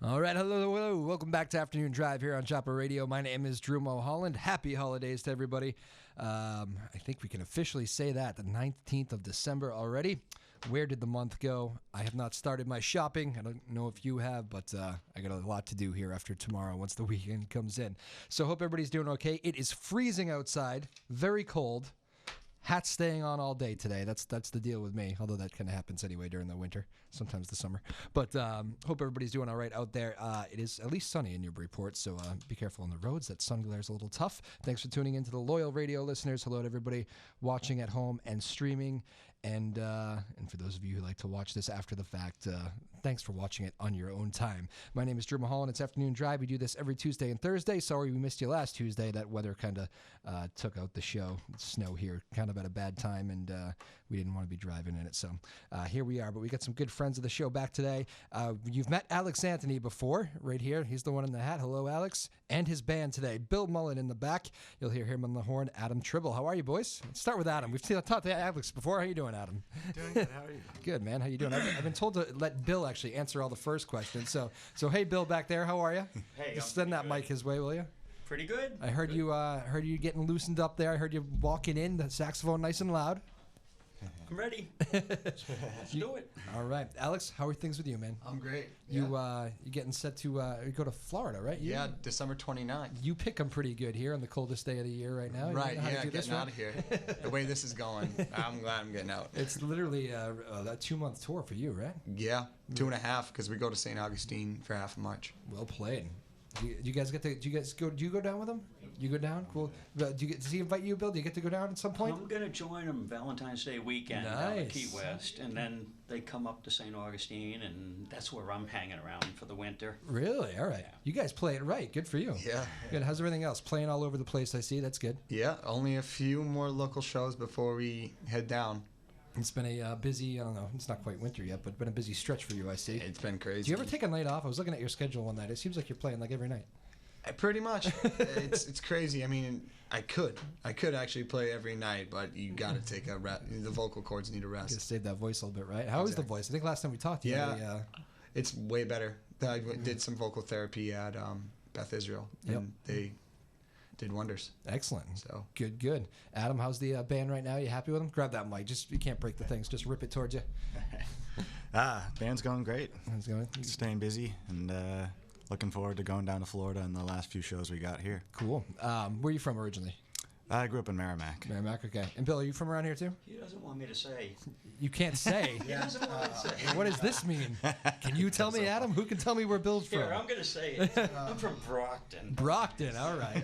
All right, hello. Welcome back to Afternoon Drive here on Chopper Radio. My name is Drew Moholland. Happy holidays to everybody. I think we can officially say that, the 19th of December already. Where did the month go? I have not started my shopping. I don't know if you have, but I got a lot to do here after tomorrow once the weekend comes in. So hope everybody's doing okay. It is freezing outside, very cold. Hat's staying on all day today. That's the deal with me, although that kind of happens anyway during the winter, sometimes the summer. But hope everybody's doing all right out there. It is at least sunny in Newburyport, so be careful on the roads. That sun glare is a little tough. Thanks for tuning in to the loyal radio listeners. Hello to everybody watching at home and streaming. And for those of you who like to watch this after the fact, thanks for watching it on your own time. My name is Drew Moholland. It's Afternoon Drive. We do this every Tuesday and Thursday. Sorry we missed you last Tuesday. That weather kind of took out the show. Snow here kind of at a bad time, and we didn't want to be driving in it. So here we are. But we got some good friends of the show back today. You've met Alex Anthony before, right here. He's the one in the hat. Hello, Alex. And his band today. Bill Mullen in the back. You'll hear him on the horn. Adam Tribble. How are you, boys? Let's start with Adam. We've talked to Alex before. How you doing, Adam? Doing good. How are you? Good, man. How you doing? I've been told to let Bill actually answer all the first questions. So hey, Bill back there. How are you? Hey, just send that mic his way, will you? Pretty good. I heard you. Heard you getting loosened up there. I heard you walking in. The saxophone nice and loud. I'm ready. Let's do it. All right, Alex. How are things with you, man? I'm great. You getting set to go to Florida, right? Yeah, December 29th. You pick them pretty good here on the coldest day of the year right now. Right, you know yeah, getting out of here. The way this is going, I'm glad I'm getting out. It's literally a 2-month tour for you, right? Yeah, 2.5 because we go to St. Augustine for half of March. Well played. Do you guys get to? Do you go down with him? You go down? Cool. Does he invite you, Bill? Do you get to go down at some point? I'm going to join them Valentine's Day weekend down at Key West, and then they come up to St. Augustine, and that's where I'm hanging around for the winter. Really? All right. Yeah. You guys play it right. Good for you. Yeah. Good. How's everything else? Playing all over the place, I see. That's good. Yeah, only a few more local shows before we head down. It's been a busy, I don't know, it's not quite winter yet, but been a busy stretch for you, I see. It's been crazy. Do you ever take a night off? I was looking at your schedule one night. It seems like you're playing like every night. Pretty much. It's crazy. I mean, I could actually play every night, but you got to take a rest. The vocal cords need a rest. You gotta save that voice a little bit, right? How is the voice? I think last time we talked, it's way better. I did some vocal therapy at Beth Israel, and they did wonders. Excellent. So good. Adam, how's the band right now? You happy with them? Grab that mic. You can't break the things. Just rip it towards you. Band's going great. Band's going. Staying busy and looking forward to going down to Florida and the last few shows we got here. Cool. Where are you from originally? I grew up in Merrimack. Merrimack, okay. And Bill, are you from around here too? He doesn't want me to say. You can't say. He doesn't want me to say. What does this mean? Can you tell me, Adam? Who can tell me where Bill's from? Here, I'm going to say it. I'm from Brockton. Brockton, all right.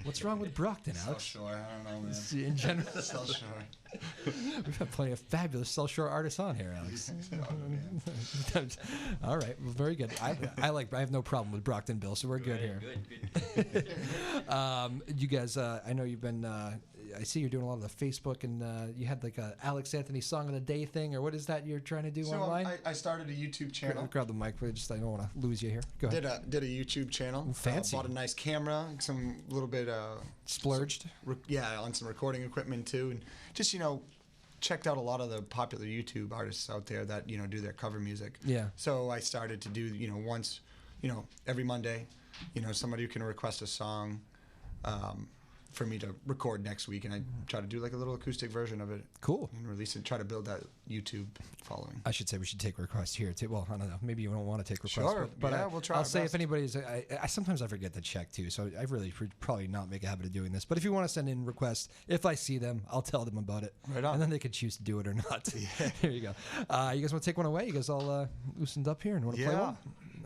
What's wrong with Brockton, Alex? South Shore, I don't know, man. In general. South Shore. We've got plenty of fabulous South Shore artists on here, Alex. All right, well, very good. I have no problem with Brockton, Bill, so we're good here. Good. You guys, I know you've been. I see you're doing a lot of the Facebook, and you had like a Alex Anthony Song of the Day thing, or what is that you're trying to do online? I started a YouTube channel. Grab the mic, please. I don't want to lose you here. Go ahead. Did a YouTube channel. Ooh, fancy. Bought a nice camera, some little bit splurged. On some recording equipment too, and just checked out a lot of the popular YouTube artists out there that do their cover music. Yeah. So I started to do once every Monday, somebody can request a song. For me to record next week, and I try to do like a little acoustic version of it. Cool. And release it. Try to build that YouTube following. I should say we should take requests here too. Well, I don't know. Maybe you don't want to take requests. Sure. But we'll try. I'll say if anybody's. I sometimes I forget to check too, so I really probably not make a habit of doing this. But if you want to send in requests, if I see them, I'll tell them about it. Right on. And then they can choose to do it or not. Yeah. Here you go. You guys want to take one away? You guys all loosened up here and want to play one?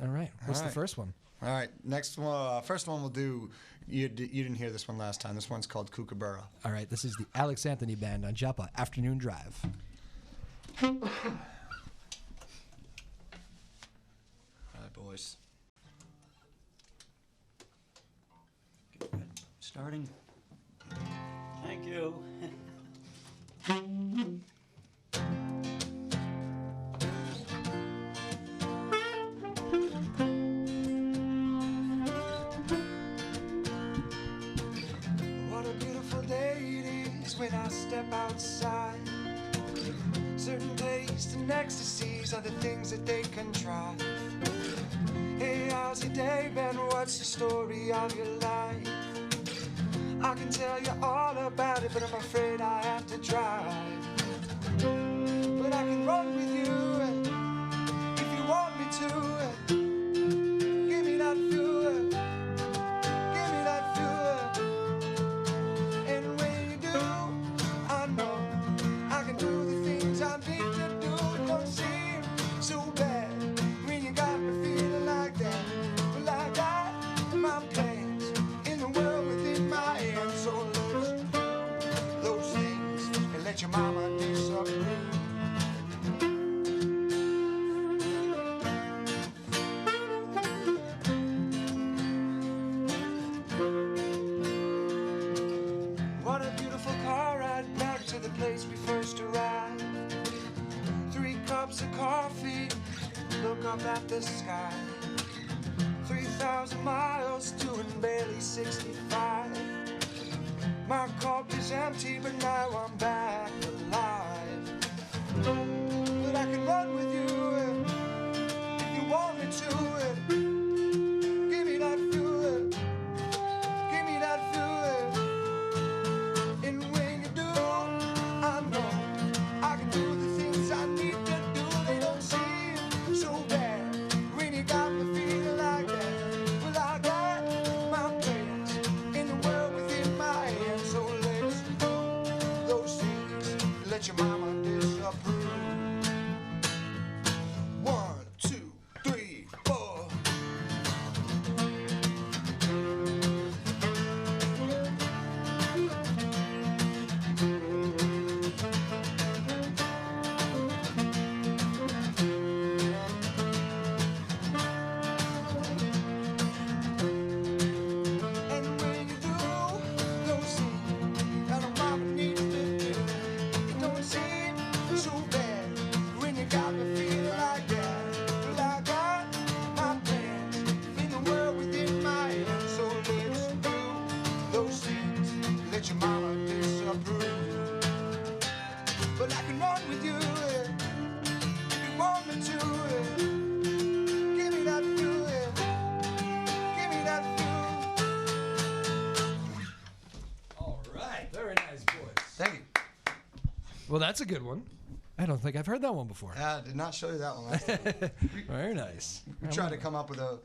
All right. What's the first one? All right. Next one. First one we'll do. You didn't hear this one last time. This one's called Kookaburra. All right. This is the Alex Anthony Band on Joppa Afternoon Drive. All right, boys. Starting. Thank you. When I step outside, certain taste and ecstasies are the things that they contrive. Hey, how's your day been? What's the story of your life? I can tell you all about it, but I'm afraid I have to drive. But I can run with you if you want me to. Give me that fuel, give me that fuel. And when you do, I know I can do the things I need to do. It don't seem so bad when you got me feeling like that. Well, I got my plans in the world within my hands. So let's do those things and let your mama disapprove. What a beautiful car ride back to the place we first arrived. 3 cups of coffee, look up at the sky. 3,000 miles doing barely 65. My cup is empty, but now I'm back alive. But I can run with you if you want me to. Give me that fuel, give me that fuel. And when you do, I know I can do the things I need to do. They don't seem so bad when you got me feeling like that. Well, I got my plans in the world within my hands. So let's do those things. Let your mama disapprove. 1, 2, 3, 4. And when you do those things that a mama needs to do, it don't seem so bad when you got me feeling like that. Well, I got my plans in the world within my hands. So let's do those things. Let your mama disapprove. But I can run with you if you want me to. Give me that fuel. Give me that fuel. All right. Very nice, boys. Thank you. Well, that's a good one. I don't think I've heard that one before. I did not show you that one last time. Very nice. We tried to come up with a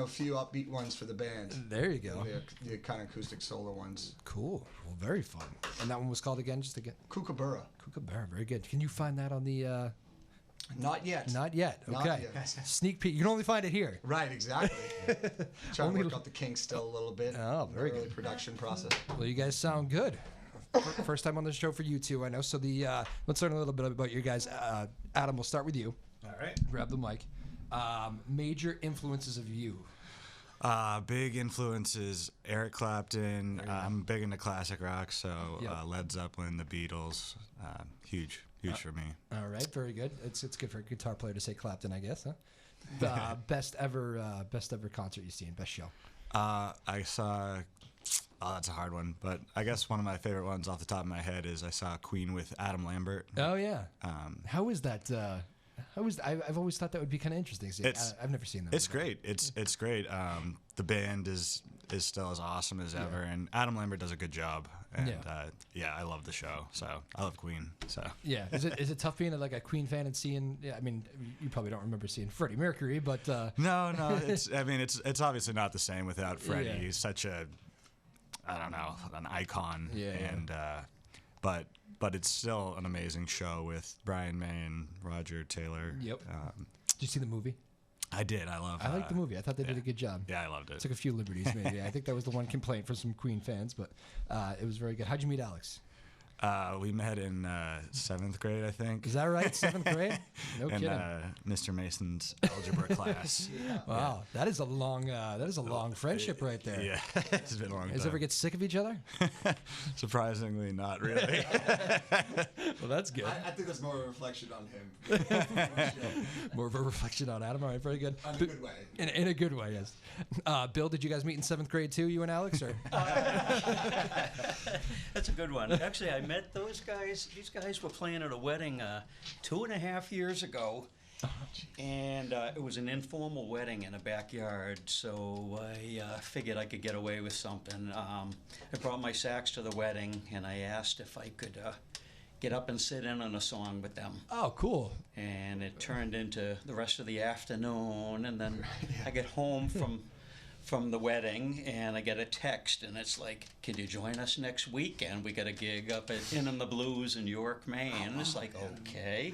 few upbeat ones for the band. There you go. The kind of acoustic solo ones. Cool. Well, very fun. And that one was called again, just again? Kookaburra. Kookaburra. Very good. Can you find that on the... Not yet. Not yet. Not Okay. yet. Sneak peek. You can only find it here. Right, exactly. Trying Only to work out the kinks still a little bit. Oh, very early good. production process. Well, you guys sound good. First time on the show for you two, I know. So let's learn a little bit about you guys. Adam, we'll start with you. All right. Grab the mic. Major influences of you. Big influences, Eric Clapton. I'm big into classic rock, so Yep. Led Zeppelin, the Beatles, huge for me. All right, very good. It's good for a guitar player to say Clapton, I guess, huh? Best ever concert you've seen, best show. I saw. Oh, that's a hard one, but I guess one of my favorite ones off the top of my head is I saw Queen with Adam Lambert. Oh yeah. How is that? I've always thought that would be kind of interesting. See, I've never seen that. It's great. It's great. The band is still as awesome as ever, and Adam Lambert does a good job. And I love the show. So I love Queen. So yeah, is it tough being like a Queen fan and seeing? Yeah, I mean, you probably don't remember seeing Freddie Mercury, but no. It's obviously not the same without Freddie. Yeah. He's such an icon. Yeah. And but it's still an amazing show with Brian May and Roger Taylor. Yep. Did you see the movie? I did. I liked the movie. I thought they did a good job. Yeah, I loved it. Took a few liberties, maybe. I think that was the one complaint for some Queen fans, but it was very good. How'd you meet Alex? We met in 7th grade, I think. Is that right? 7th grade? No in, kidding. Mr. Mason's algebra class. Wow, that is a long friendship right there. Yeah, it's been a long time. You guys ever get sick of each other? Surprisingly, not really. Well, that's good. I think that's more of a reflection on him. More of a reflection on Adam. All right, very good. In a good way. In a good way, yes. Bill, did you guys meet in 7th grade too, you and Alex? Or? That's a good one. Actually, I met those guys. These guys were playing at a wedding 2.5 years ago, And it was an informal wedding in a backyard, so I figured I could get away with something. I brought my sax to the wedding, and I asked if I could get up and sit in on a song with them. Oh, cool. And it turned into the rest of the afternoon, and then I get home from the wedding, and I get a text, and it's like, can you join us next weekend? We got a gig up at Inn on the Blues in York, Maine. And it's like, okay.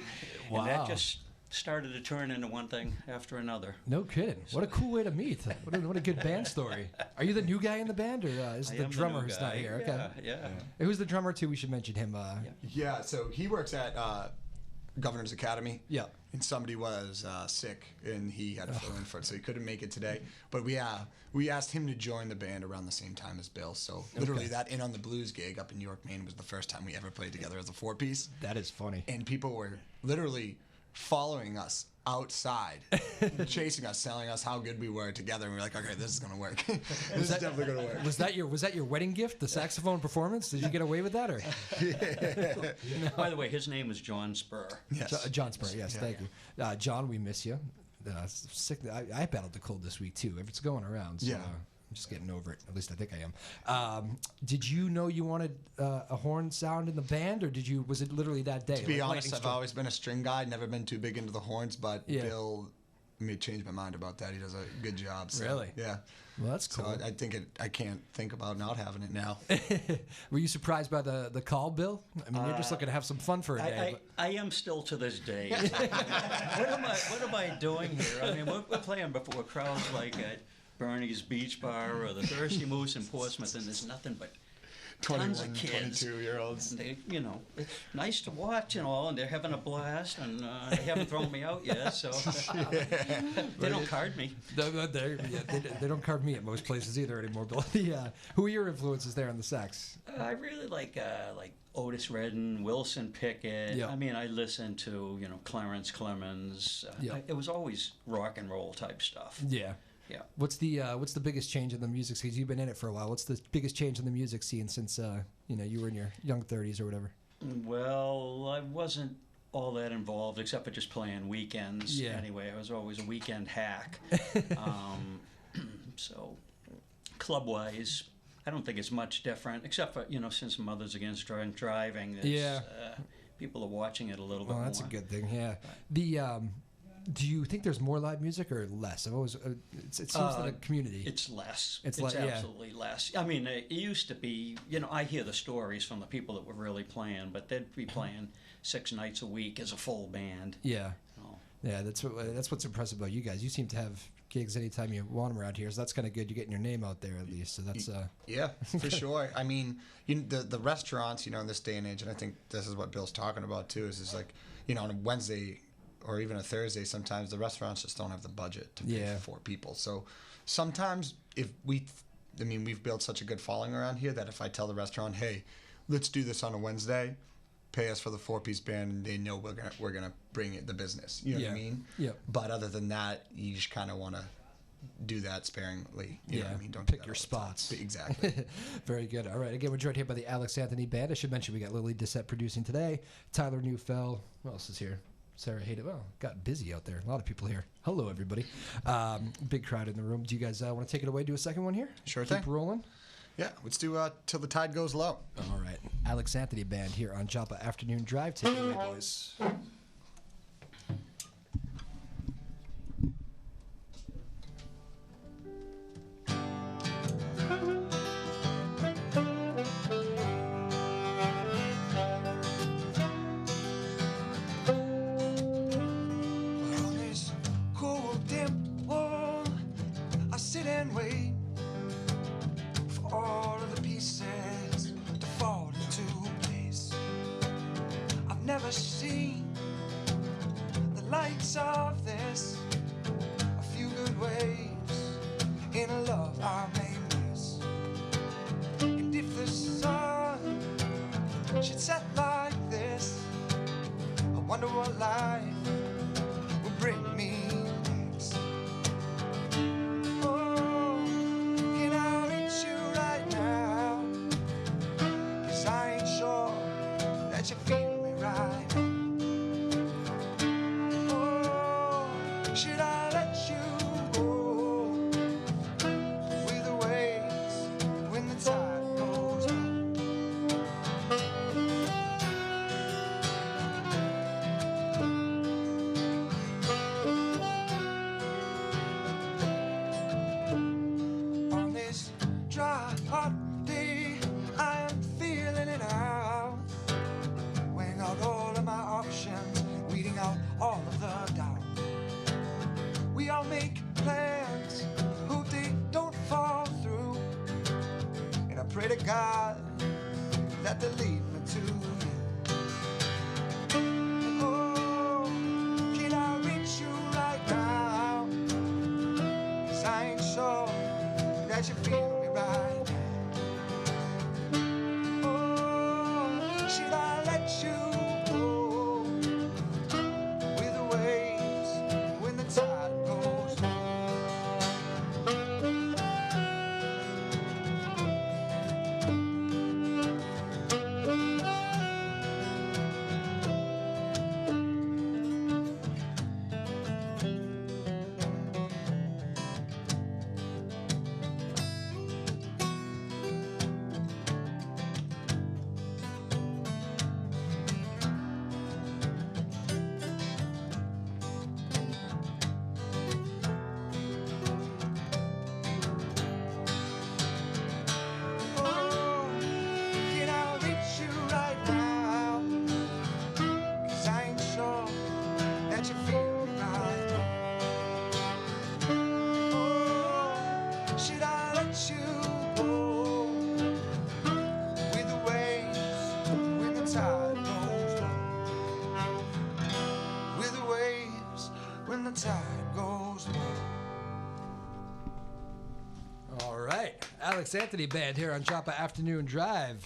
Wow. And that just started to turn into one thing after another. No kidding. What a cool way to meet. What a good band story. Are you the new guy in the band, or is it the drummer who's not here? Yeah, Okay. yeah. Who's the drummer, too? We should mention him. Yeah, so he works at Governor's Academy. Yeah. And somebody was sick, and he had to fill in for it, so he couldn't make it today. But we asked him to join the band around the same time as Bill. So literally that Inn on the Blues gig up in York, Maine was the first time we ever played together as a four-piece. That is funny. And people were literally following us outside, chasing us, telling us how good we were together, and we were like, okay, this is gonna work. This is definitely gonna work. Was that your wedding gift, the saxophone performance? Did you get away with that, or? By the way, his name is John Spur. Yes. John Spur, yes, thank you. John, we miss you. Sick. I battled the cold this week, too. It's going around, so I'm just getting over it. At least I think I am. Did you know you wanted a horn sound in the band, or was it literally that day? To be honest, I've always been a string guy, never been too big into the horns, but Bill made change my mind about that. He does a good job. So, really? Yeah. Well, that's cool. So I can't think about not having it now. Were you surprised by the call, Bill? I mean, you're just looking to have some fun for a day. I am still to this day. What am I doing here? I mean, we're playing before crowds like at Bernie's Beach Bar or the Thirsty Moose in Portsmouth, and there's nothing but tons of kids, 22-year-olds. They, it's nice to watch and all, and they're having a blast, and they haven't thrown me out yet, so they don't card me. They don't card me at most places either anymore. But who are your influences there on the sax? I really like Otis Redding, Wilson Pickett. Yeah. I mean, I listened to Clarence Clemens. It was always rock and roll type stuff. Yeah. Yeah. What's the biggest change in the music scene? 'Cause you've been in it for a while. What's the biggest change in the music scene since you were in your young 30s or whatever? Well, I wasn't all that involved except for just playing weekends. Yeah. Anyway, I was always a weekend hack. So, club-wise, I don't think it's much different, except for since Mothers Against Drunk Driving. People are watching it a little bit more. That's a good thing. Yeah. Do you think there's more live music or less? I've always it seems like a community. It's less. It's absolutely less. I mean, it used to be. I hear the stories from the people that were really playing, but they'd be playing 6 nights a week as a full band. Yeah. Yeah, that's what's impressive about you guys. You seem to have gigs anytime you want them around here, so that's kind of good. You're getting your name out there at least. So that's yeah, for sure. I mean, the restaurants, in this day and age, and I think this is what Bill's talking about too. Is like, on a Wednesday or even a Thursday, sometimes the restaurants just don't have the budget to pay for 4 people. So sometimes we've built such a good following around here that if I tell the restaurant, hey, let's do this on a Wednesday, pay us for the 4-piece band, and they know we're gonna bring the business. You know what I mean? Yeah. But other than that, you just kind of want to do that sparingly. You know what I mean? Don't pick your spots. Exactly. Very good. All right. Again, we're joined here by the Alex Anthony Band. I should mention we got Lily Dissette producing today. Tyler Neufeld. Who else is here? Sarah Hayden. Well, got busy out there. A lot of people here. Hello, everybody. Big crowd in the room. Do you guys want to take it away? Do a second one here? Sure thing. Keep rolling. Yeah, let's do Till the Tide Goes Low. All right. Alex Anthony Band here on Joppa Afternoon Drive. Take it away, boys. On this cool, damp wall, I sit and wait for all of the pieces to fall into place. I've never seen the likes of this. A few good waves in a love I may miss. And if the sun should set like this, I wonder what life will bring me next. Oh, can I reach you right now? 'Cause I ain't sure that you feel me right. Oh, God that they lead me to you. Oh, can I reach you right now? 'Cause I ain't sure that you feel me right. Oh, should I let you go with the waves when the tide goes low? Oh, can I reach you right now? 'Cause I ain't sure that you feel me right. Oh, should I let you go with the waves when the tide goes low? With the waves when the tide goes low. All right, Alex Anthony Band here on Choppa Afternoon Drive.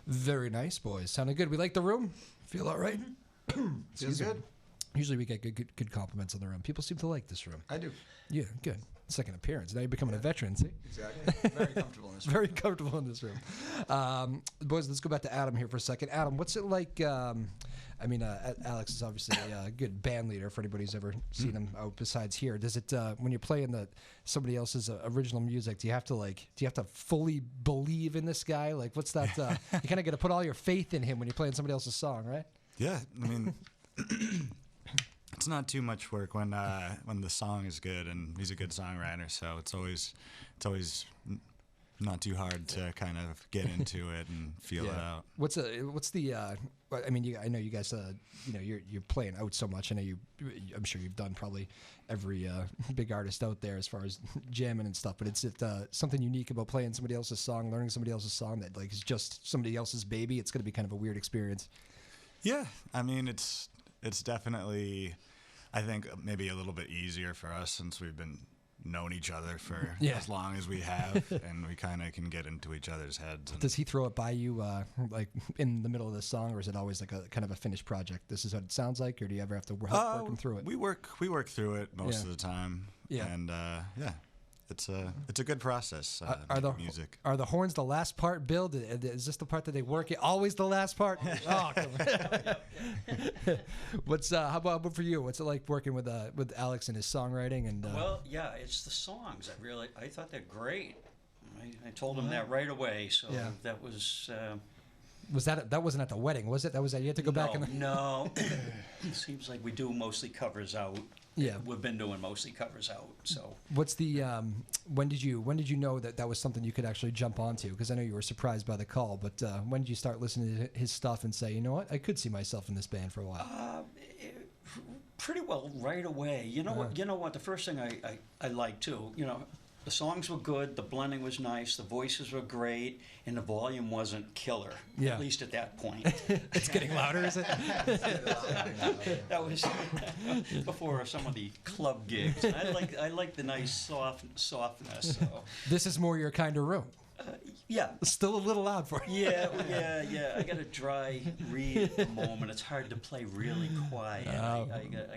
Very nice, boys. Sounded good. We like the room. Feel all right? Feels good. Usually we get good compliments on the room. People seem to like this room. I do. Yeah, good. Second appearance. Now you're becoming a veteran, see? Exactly. Very comfortable in this room. Very comfortable in this room. Boys, let's go back to Adam here for a second. Adam, what's it like? Alex is obviously a good band leader for anybody who's ever seen him out besides here. Does it when you're playing somebody else's original music? Do you have to fully believe in this guy? Like, what's that? You kind of got to put all your faith in him when you're playing somebody else's song, right? Yeah, I mean, it's not too much work when the song is good and he's a good songwriter. So it's always not too hard to kind of get into it and feel it out. What's the? I mean, I know you guys. You're playing out so much. I know I'm sure you've done probably every big artist out there as far as jamming and stuff. But it's something unique about playing somebody else's song, learning somebody else's song that like is just somebody else's baby. It's going to be kind of a weird experience. Yeah, I mean, it's definitely, I think maybe a little bit easier for us since we've been known each other for as long as we have, and we kind of can get into each other's heads. And does he throw it by you like in the middle of the song, or is it always like a kind of a finished project? This is what it sounds like, or do you ever have to help work him through it? We work through it most of the time. Yeah, and it's a good process. Music. Are the horns the last part, Bill? Is this the part that they work? Always the last part. Oh, come on. How about for you? What's it like working with Alex and his songwriting? And well, yeah, it's the songs. I thought they're great. I told him that right away. So that was. Was that wasn't at the wedding, was it? You had to go back and. No, it seems like we do mostly covers out. Yeah, we've been doing mostly covers out. So what's the when did you know that was something you could actually jump onto? Because I know you were surprised by the call, but when did you start listening to his stuff and say, you know what, I could see myself in this band for a while? Pretty well right away. You know what? The first thing I liked too. The songs were good, the blending was nice, the voices were great, and the volume wasn't killer. Yeah. At least at that point. It's getting louder, is it? That was before some of the club gigs. I like the nice softness. So. This is more your kind of room. Yeah. Still a little loud for you. Yeah. I got a dry read at the moment. It's hard to play really quiet. I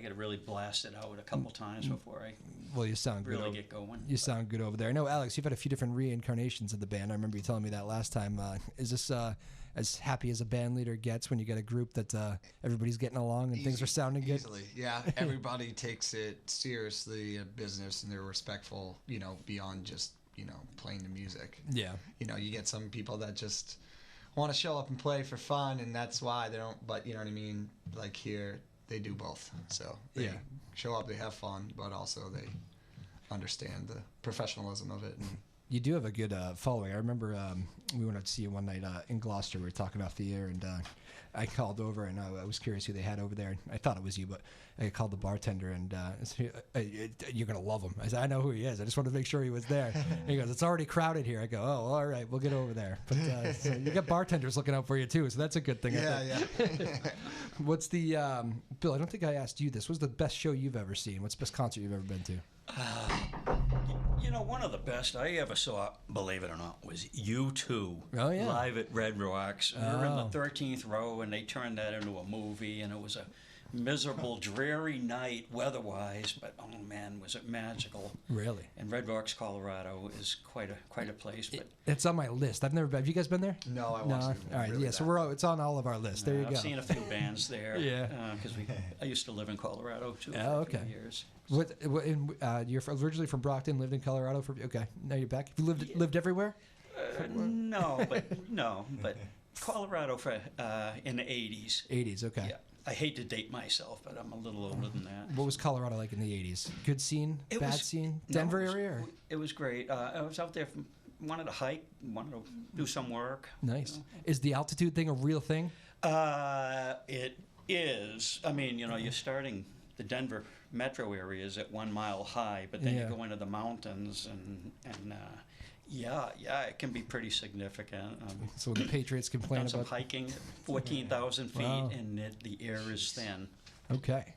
got to really blast it out a couple times before I you sound really good get going. You sound good over there. I know, Alex, you've had a few different reincarnations of the band. I remember you telling me that last time. Is this as happy as a band leader gets when you get a group that everybody's getting along and things are sounding good? Easily, yeah. Everybody takes it seriously, a business, and they're respectful, beyond just playing the music. Yeah. You get some people that just want to show up and play for fun, and that's why they don't. But you know what I mean? Like here, they do both. So they show up, they have fun, but also they understand the professionalism of it. And You do have a good following. I remember we went out to see you one night in Gloucester. We were talking off the air, and I called over, and I was curious who they had over there. I thought it was you, but I called the bartender, and I said, you're going to love him. I said, I know who he is. I just wanted to make sure he was there. And he goes, it's already crowded here. I go, oh, all right, we'll get over there. But so you got bartenders looking out for you, too, so that's a good thing. Yeah. What's the, Bill, I don't think I asked you this. What's the best show you've ever seen? What's the best concert you've ever been to? One of the best I ever saw, believe it or not, was U2 live at Red Rocks. We were in the 13th row, and they turned that into a movie, and it was a miserable, dreary night weather-wise, but oh man, was it magical! Really? And Red Rocks, Colorado, is quite a place. But it's on my list. I've never been. Have you guys been there? No, I wasn't. All right, really so it's on all of our lists. There you go. I've seen a few bands there. Yeah, because I used to live in Colorado too for a few years. You're originally from Brockton, lived in Colorado for now you're back. Have you lived everywhere? No, but Colorado for in the 80s. 80s, okay. Yeah. I hate to date myself, but I'm a little older than that. What was Colorado like in the 80s? Good scene? Bad scene? Denver area? Or? It was great. I was out there, wanted to hike, wanted to do some work. Nice. Is the altitude thing a real thing? It is. I mean, you're starting the Denver metro area is at 1 mile high, but then you go into the mountains and it can be pretty significant. So the Patriots complain about some hiking, 14,000 feet, and the air is thin. Okay.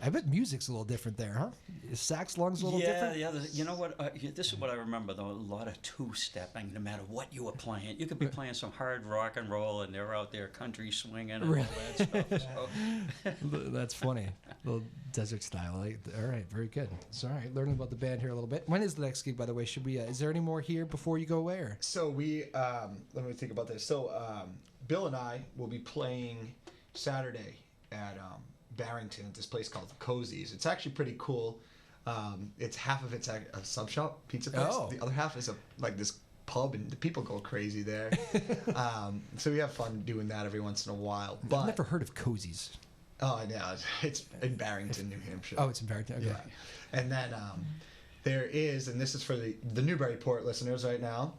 I bet music's a little different there, huh? Is sax lungs a little different? Yeah. You know what? This is what I remember, though. A lot of two-stepping, no matter what you were playing. You could be playing some hard rock and roll, and they're out there country swinging and all that stuff. So. That's funny. A little desert style. All right, very good. So, all right, learning about the band here a little bit. When is the next gig, by the way? Should we? Is there any more here before you go away? Or? So we, let me think about this. So Bill and I will be playing Saturday at Barrington at this place called Cozy's. It's actually pretty cool. It's half of it's a sub shop, pizza place. Oh. The other half is this pub, and the people go crazy there. So we have fun doing that every once in a while. But I've never heard of Cozy's. Oh, yeah, it's in Barrington, New Hampshire. Oh, it's in Barrington. Okay. Yeah, and then there is, and this is for the Newburyport listeners right now.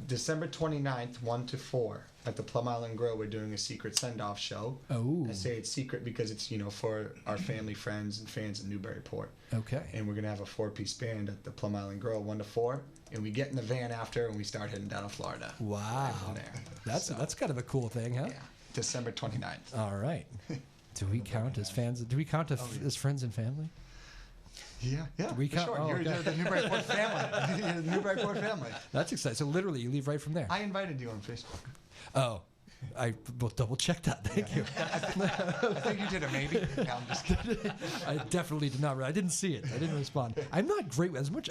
December 29th, 1 to 4 at the Plum Island Grill, we're doing a secret send-off show. Oh. I say it's secret because it's, for our family, friends, and fans in Newburyport. Okay. And we're going to have a 4-piece band at the Plum Island Grill, 1 to 4. And we get in the van after, and we start heading down to Florida. Wow. Right from there. That's kind of a cool thing, huh? Yeah. December 29th. All right. Do we count as fans? Do we count as friends and family? Yeah, we for sure. sure. Oh, You're the Newburyport family. You're the Newburyport family. That's exciting. So literally, you leave right from there. I invited you on Facebook. Oh, I will double check that. Thank you. I think you did a maybe. No, I'm just kidding. I definitely did not. I didn't see it. I didn't respond. I'm not great as much.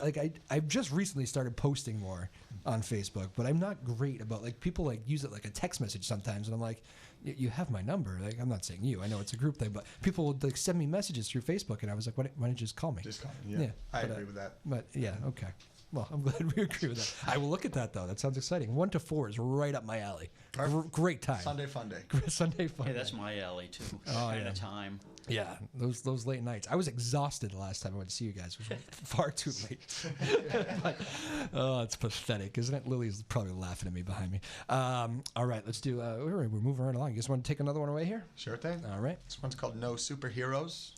I've just recently started posting more on Facebook, but I'm not great about people use it like a text message sometimes, and I'm like, you have my number. I'm not saying you. I know it's a group thing, but people would send me messages through Facebook, and I was like, why don't you just call me? Just call me. Yeah. I agree with that. But yeah, okay. Well, I'm glad we agree with that. I will look at that, though. That sounds exciting. 1 to 4 is right up my alley. Great time. Sunday fun day. Sunday fun day. Yeah, that's my alley, too. Kind of time. Yeah, those late nights. I was exhausted the last time I went to see you guys. It was far too late. But, it's pathetic, isn't it? Lily's probably laughing at me behind me. All right, let's do. We're moving right along. You guys want to take another one away here? Sure thing. All right. This one's called No Superheroes.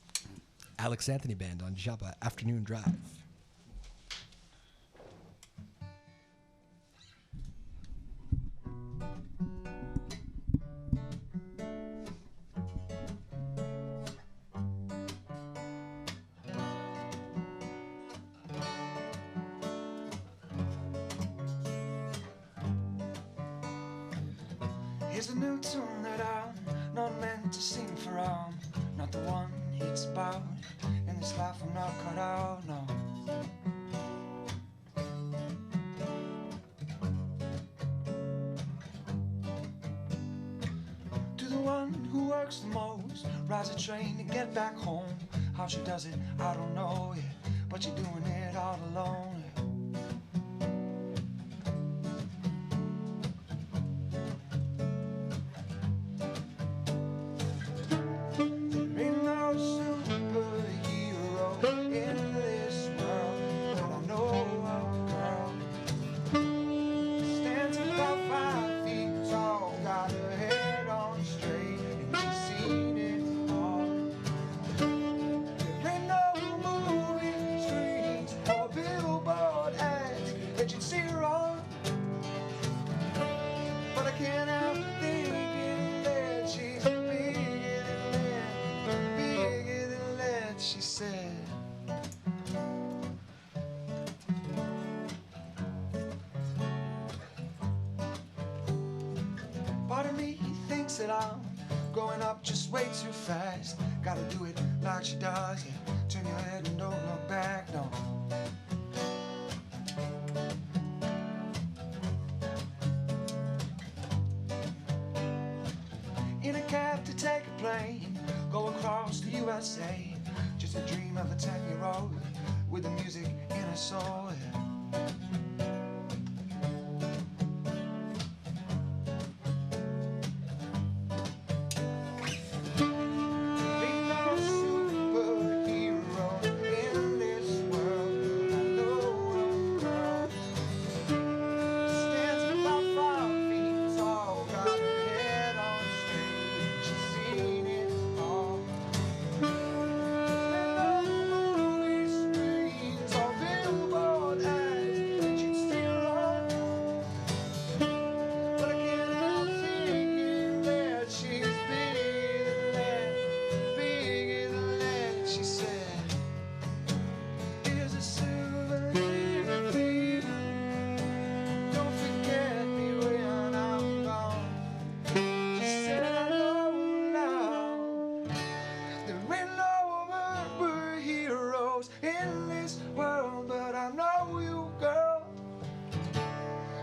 Alex Anthony Band on Joppa Afternoon Drive. Here's a new tune that I'm not meant to sing for. I'm not the one it's about. In this life I'm not cut out, no. To the one who works the most, rides a train to get back home. How she does it, I don't know yet, but you're doing it all alone. me thinks that I'm growing up just way too fast. Gotta do it like she does, yeah. Turn your head and don't look back, no. In a cab to take a plane, go across the USA. Just a dream of a 10-year-old with the music in her soul, yeah.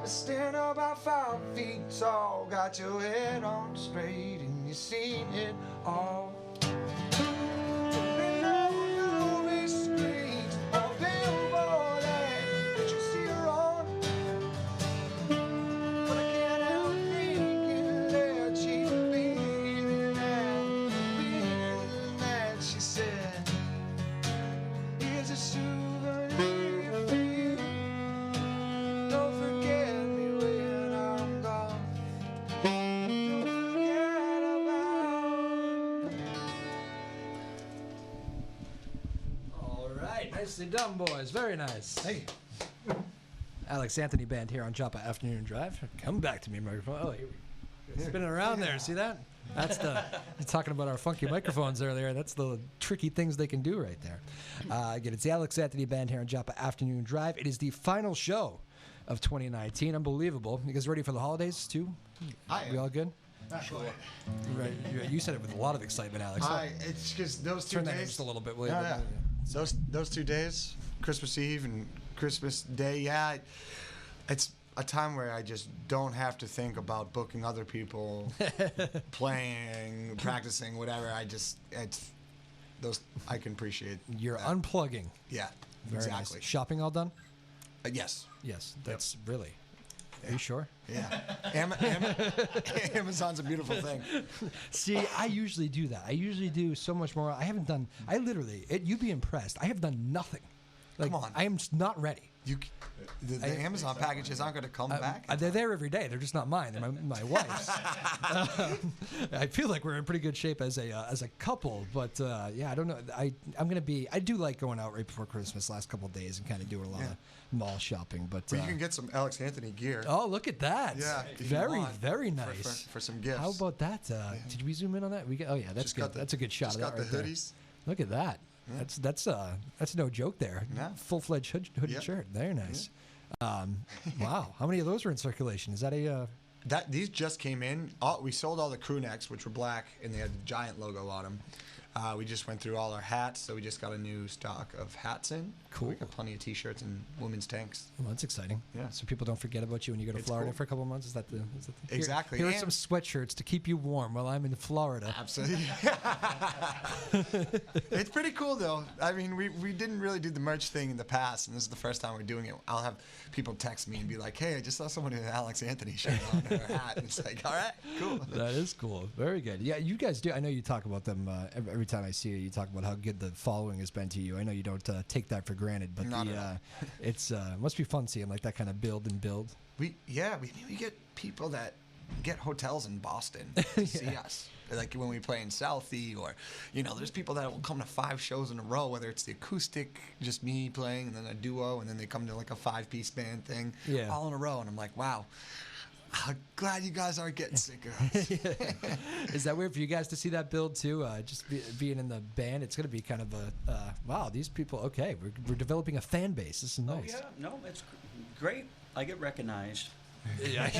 Stand about 5 feet tall, got your head on straight, and you've seen it all. Nicely done, boys. Very nice. Hey. Alex Anthony Band here on Joppa Afternoon Drive. Come back to me, microphone. Oh, here we go. Spinning around there. See that? That's the talking about our funky microphones earlier. That's the tricky things they can do right there. Again, it's the Alex Anthony Band here on Joppa Afternoon Drive. It is the final show of 2019. Unbelievable. You guys ready for the holidays too? We all good? Sure. Right. You said it with a lot of excitement, Alex. It's because those 2 Turn days. that in just a little bit, will you? Yeah. Those 2 days, Christmas Eve and Christmas Day, yeah, it's a time where I just don't have to think about booking other people, playing, practicing, whatever. I can appreciate. You're that. unplugging. Yeah, Very exactly. nice. Shopping all done? Yes. Yes, that's really. Are you sure? Yeah. Amazon's a beautiful thing. See, I usually do that. I usually do so much more. I haven't done. I literally. You'd be impressed. I have done nothing. Like, Come on. I am just not ready. The Amazon packages aren't going to come back. They're there every day. They're just not mine. They're my wife's. I feel like we're in pretty good shape as a couple, but yeah, I don't know. I'm gonna be. I do like going out right before Christmas, last couple of days, and kind of doing a lot of mall shopping. But you can get some Alex Anthony gear. Oh, look at that! Yeah, very nice. For some gifts. How about that? Did we zoom in on that? Oh yeah, that's good. That's a good shot of that. Just got the hoodies. There. Look at that. Yeah. That's no joke there. No. Full-fledged hooded shirt. Very nice. Yeah. Wow. How many of those are in circulation? Is that a... These just came in. We sold all the crew necks, which were black, and they had the giant logo on them. We just went through all our hats, so we just got a new stock of hats in. Cool. We got plenty of T-shirts and women's tanks. Well, that's exciting. Yeah. So people don't forget about you when you go to Florida for a couple of months. Is that the exactly? Here are some sweatshirts to keep you warm while I'm in Florida. Absolutely. It's pretty cool though. I mean, we didn't really do the merch thing in the past, and this is the first time we're doing it. I'll have people text me and be like, "Hey, I just saw someone in an Alex Anthony shirt on her hat," and it's like, "All right, cool." That is cool. Very good. Yeah, you guys do. I know you talk about them every time I see you. You talk about how good the following has been to you. I know you don't take that for granted, but it's must be fun seeing like that kind of build. We get people that get hotels in Boston to see us. Like when we play in Southie, or there's people that will come to 5 shows in a row, whether it's the acoustic, just me playing, and then a duo, and then they come to like a 5-piece band thing, all in a row, and I'm like, wow. I'm glad you guys aren't getting sick of us. Is that weird for you guys to see that build too? Just being in the band, it's going to be kind of a wow. These people, okay, we're developing a fan base. This is nice. Oh yeah, no, it's great. I get recognized Yeah.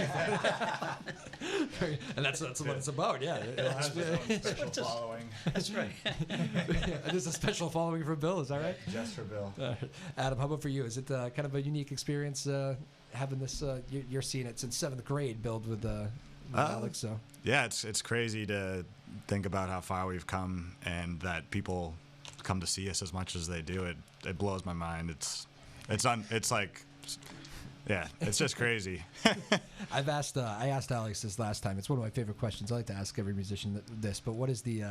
And that's what it's about. Yeah. Special following. That's right. There's a special following for Bill. Is that right? Just for Bill. Adam, how about for you? Is it kind of a unique experience having this? You're seeing it since 7th grade, build with Alex. So yeah, it's crazy to think about how far we've come and that people come to see us as much as they do. It blows my mind. It's like. Yeah, it's just crazy. I asked Alex this last time. It's one of my favorite questions. I like to ask every musician this, but what is the?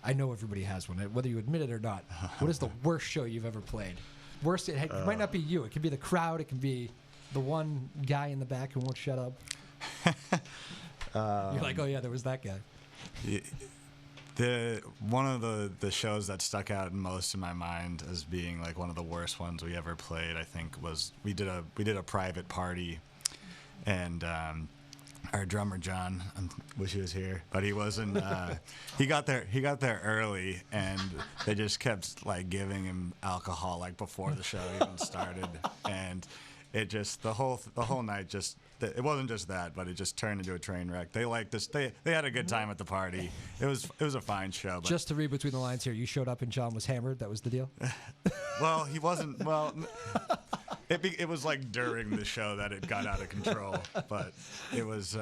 I know everybody has one, whether you admit it or not. What is the worst show you've ever played? Worst. It might not be you. It can be the crowd. It can be the one guy in the back who won't shut up. You're like, oh yeah, there was that guy. One of the shows that stuck out most in my mind as being like one of the worst ones we ever played, I think, was we did a private party, and our drummer John, I wish he was here, but he wasn't. He got there early, and they just kept like giving him alcohol like before the show even started, and it just the whole night just. It wasn't just that, but it just turned into a train wreck. They liked this. They had a good time at the party. It was a fine show. But just to read between the lines here, you showed up and John was hammered. That was the deal. Well, he wasn't. Well, it was like during the show that it got out of control. But it was,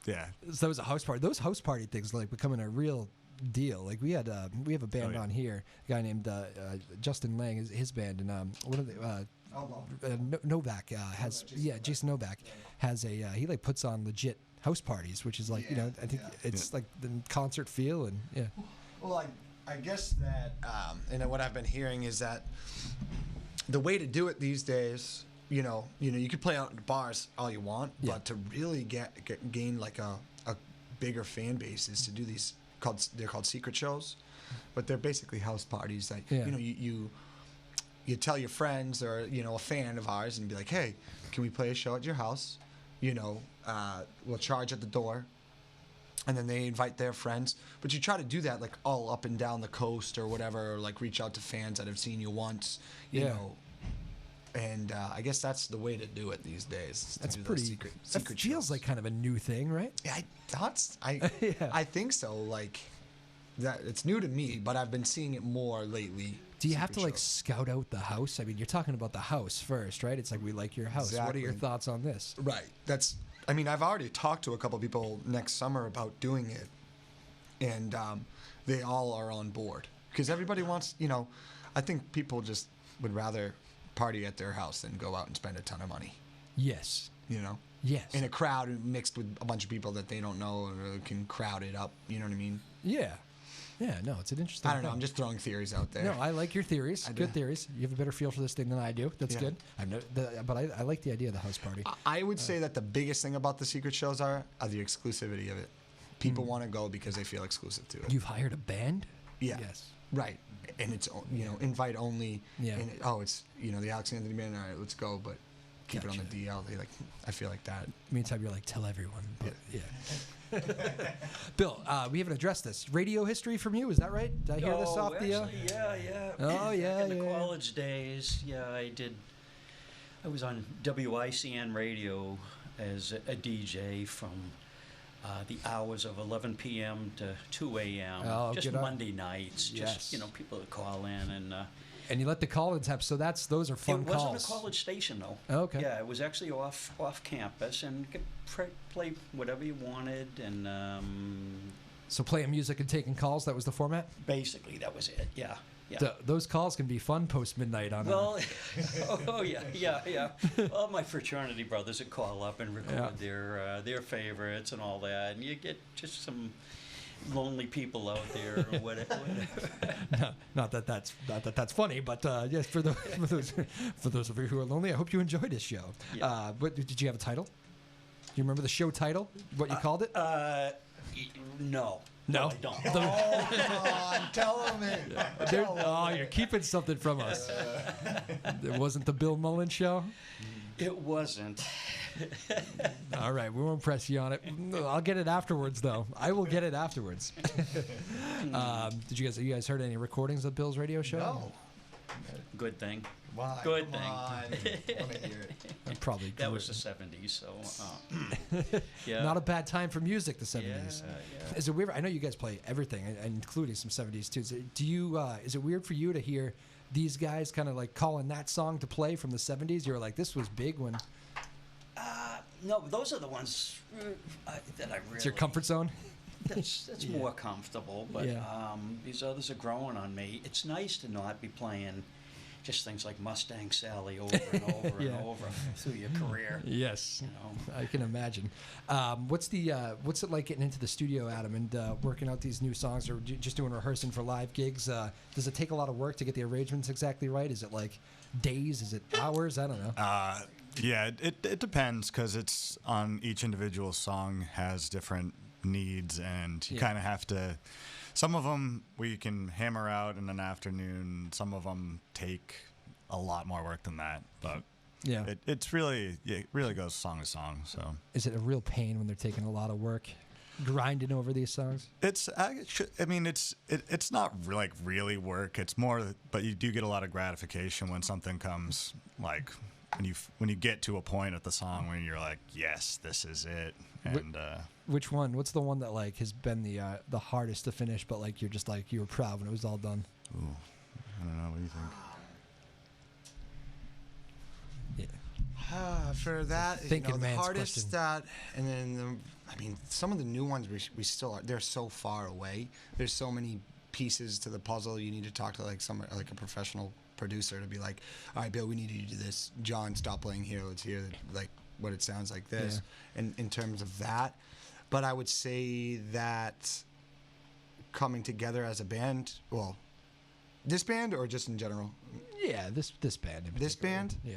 yeah. So it was a house party. Those house party things like becoming a real deal. Like we have a band on here. A guy named Justin Lang is his band, and one of the. Novak has Jason Novak has he like puts on legit house parties, which is like I think it's like the concert feel and yeah. Well, I guess that and what I've been hearing is that the way to do it these days, you could play out in bars all you want, but to really gain like a bigger fan base is to do these they're called secret shows, but they're basically house parties that you tell your friends or a fan of ours and be like, hey, can we play a show at your house? We'll charge at the door, and then they invite their friends. But you try to do that like all up and down the coast or whatever, or like reach out to fans that have seen you once, you know. And I guess that's the way to do it these days. That's pretty secret. That feels shows. Like kind of a new thing, right? Yeah, I think so. Like that, it's new to me, but I've been seeing it more lately. Do you have to like scout out the house? I mean, you're talking about the house first, right? It's like, we like your house. Exactly. What are your thoughts on this? Right. I've already talked to a couple people next summer about doing it, and they all are on board because everybody wants, I think people just would rather party at their house than go out and spend a ton of money. Yes. Yes. In a crowd mixed with a bunch of people that they don't know or can crowd it up. You know what I mean? Yeah. Yeah, no, it's an interesting I don't know. I'm just throwing theories out there. No, I like your theories. Good theories. You have a better feel for this thing than I do. That's good. But I like the idea of the house party. I would say that the biggest thing about the secret shows are the exclusivity of it. People want to go because they feel exclusive to it. You've hired a band? Yeah. Yes. Right. And it's, invite only. Yeah. And it's, the Alex Anthony band. All right, let's go. But keep it on the DL. I feel like that. Meantime, you're like, tell everyone. But yeah. Bill, we haven't addressed this. Radio history from you, is that right? Did I hear this off the... Yeah. Oh, yeah, in the college days, I did. I was on WICN radio as a DJ from the hours of 11 p.m. to 2 a.m. Just Monday nights. Yes. Just, people would call in and... And you let the call-ins have, so those are fun calls. It wasn't a college station, though. Oh, okay. Yeah, it was actually off campus, and you could play whatever you wanted, and... So playing music and taking calls, that was the format? Basically, that was it, yeah. Those calls can be fun post-midnight on... Well, yeah. All my fraternity brothers would call up and record their favorites and all that, and you get just some... lonely people out there or whatever. No, not that that's funny, but yes, for those of you who are lonely, I hope you enjoyed this show. Yeah. Did you have a title? Do you remember the show title? What you called it? No. No, I don't. Come on, tell them. You're keeping something from us. It wasn't the Bill Mullen Show? It wasn't. All right, we won't press you on it. I'll get it afterwards, though. I will get it afterwards. Did you guys heard any recordings of Bill's radio show? No. Good thing. Why? Good Come thing. on. I want to hear it. I probably That grew was it. the 70s, so yeah. Not a bad time for music, the 70s. Yeah. Is it weird? I know you guys play everything, including some 70s too. Do you? Is it weird for you to hear these guys kind of like calling that song to play from the 70s? You were like, this was big when. No, those are the ones that I really. It's your comfort zone. That's Yeah. more comfortable, but Yeah. these others are growing on me. It's nice to not be playing just things like Mustang Sally over and over Yeah. and over through your career. Yes, You know. I can imagine. What's it like getting into the studio, Adam, and working out these new songs, or just doing rehearsing for live gigs? Does it take a lot of work to get the arrangements exactly right? Is it like days? Is it hours? I don't know. Yeah, it depends because it's on each individual song has different needs, and you kind of have to. Some of them we can hammer out in an afternoon. Some of them take a lot more work than that, but Yeah. it really goes song to song. So Is it a real pain when they're taking a lot of work, grinding over these songs? it's it's not like really work. It's more, but you do get a lot of gratification when something comes like. When you get to a point at the song when you're like, yes, this is it, and Which one? What's the one that like has been the hardest to finish, but like you're just like you were proud when it was all done? ooh, I don't know. What do you think? Yeah. For that, Thinking the man's hardest question. that, and then some of the new ones we still are. They're so far away. There's so many pieces to the puzzle. You need to talk to like a professional producer to be like, all right, Bill, we need you to do this. John, stop playing here. Let's hear like what it sounds like this. And in terms of that, but I would say that coming together as a band, well, this band or just in general? Yeah, this band. In This particular. band? Yeah.